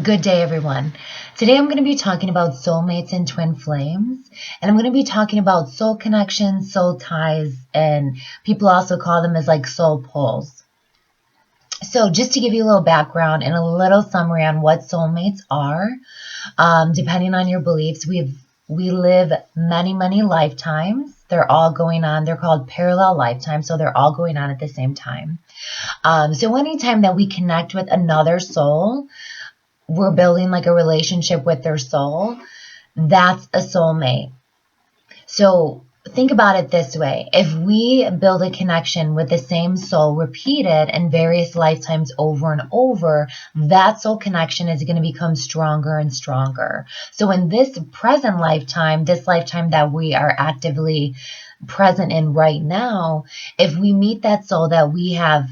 Good day, everyone. Today I'm going to be talking about soulmates and twin flames, and I'm going to be talking about soul connections, soul ties, and people also call them as like soul pulls. So just to give you a little background and a little summary on what soulmates are, depending on your beliefs, we live many lifetimes. They're all going on. They're called parallel lifetimes, so they're all going on at the same time. So anytime that we connect with another soul, we're building like a relationship with their soul, that's a soulmate. So think about it this way. If we build a connection with the same soul repeated in various lifetimes over and over, that soul connection is going to become stronger and stronger. So in this present lifetime, this lifetime that we are actively present in right now, if we meet that soul that we have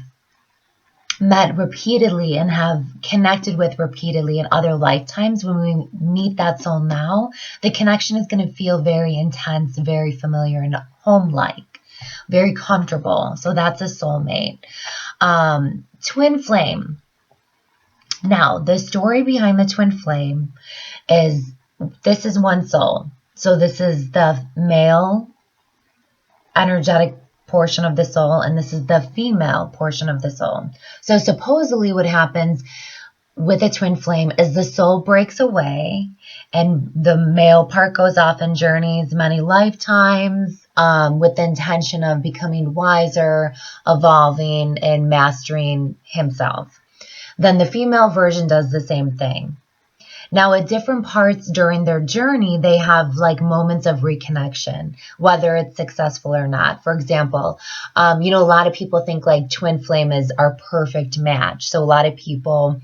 met repeatedly and have connected with repeatedly in other lifetimes, when we meet that soul now, the connection is going to feel very intense, very familiar, and home-like, very comfortable. So that's a soulmate. Twin flame. Now, the story behind the twin flame is this is one soul. So this is the male energetic portion of the soul, and this is the female portion of the soul. So supposedly what happens with a twin flame is the soul breaks away and the male part goes off and journeys many lifetimes with the intention of becoming wiser, evolving, and mastering himself. Then the female version does the same thing. Now, at different parts during their journey, they have like moments of reconnection, whether it's successful or not. For example, a lot of people think like twin flame is our perfect match. So a lot of people,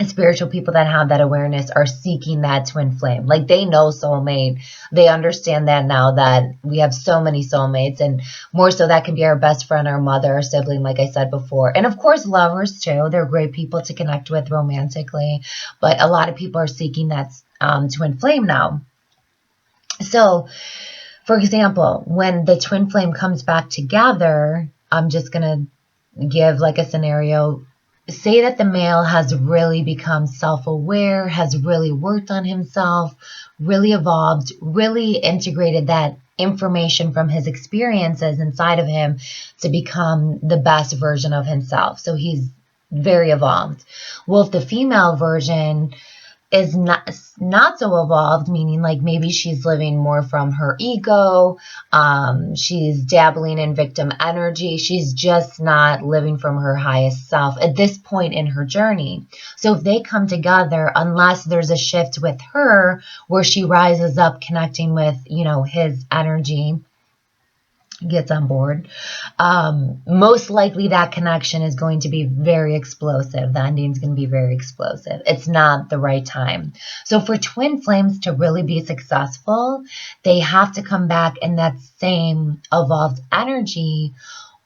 spiritual people that have that awareness, are seeking that twin flame. Like they know soulmate. They understand that now that we have so many soulmates, and more so that can be our best friend, our mother, our sibling, like I said before. And of course, lovers too. They're great people to connect with romantically, but a lot of people are seeking that twin flame now. So, for example, when the twin flame comes back together, I'm just going to give like a scenario. Say that the male has really become self-aware, has really worked on himself, really evolved, really integrated that information from his experiences inside of him to become the best version of himself. So he's very evolved. Well, if the female version is not so evolved, meaning like maybe she's living more from her ego, she's dabbling in victim energy, she's just not living from her highest self at this point in her journey. So if they come together, unless there's a shift with her where she rises up connecting with, his energy, gets on board, most likely that connection is going to be very explosive. The ending is going to be very explosive. It's not the right time. So for twin flames to really be successful, they have to come back in that same evolved energy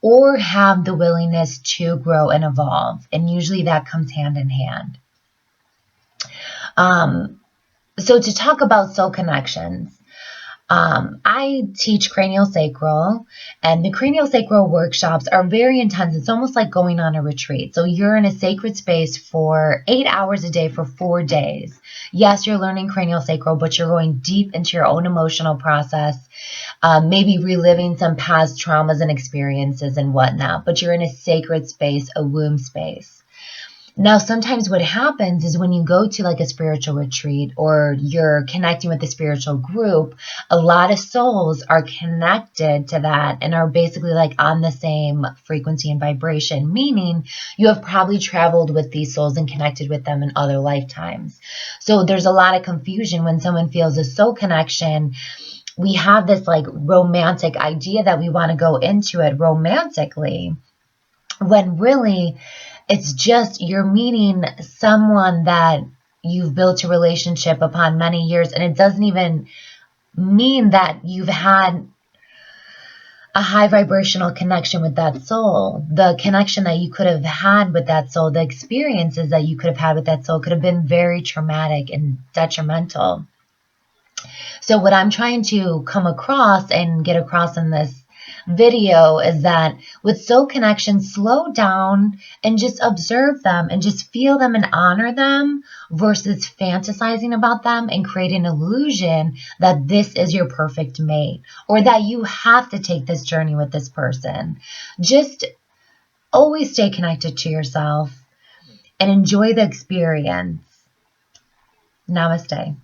or have the willingness to grow and evolve. And usually that comes hand in hand. So to talk about soul connections, I teach craniosacral, and the craniosacral workshops are very intense. It's almost like going on a retreat. So you're in a sacred space for 8 hours a day for 4 days. Yes, you're learning craniosacral, but you're going deep into your own emotional process, maybe reliving some past traumas and experiences and whatnot, but you're in a sacred space, a womb space. Now, sometimes what happens is when you go to like a spiritual retreat or you're connecting with a spiritual group, a lot of souls are connected to that and are basically like on the same frequency and vibration, meaning you have probably traveled with these souls and connected with them in other lifetimes. So there's a lot of confusion when someone feels a soul connection. We have this like romantic idea that we want to go into it romantically, when really it's just you're meeting someone that you've built a relationship upon many years, and it doesn't even mean that you've had a high vibrational connection with that soul. The connection that you could have had with that soul, the experiences that you could have had with that soul could have been very traumatic and detrimental. So what I'm trying to come across and get across in this video is that with soul connection, slow down and just observe them and just feel them and honor them versus fantasizing about them and creating an illusion that this is your perfect mate or that you have to take this journey with this person. Just always stay connected to yourself and enjoy the experience. Namaste.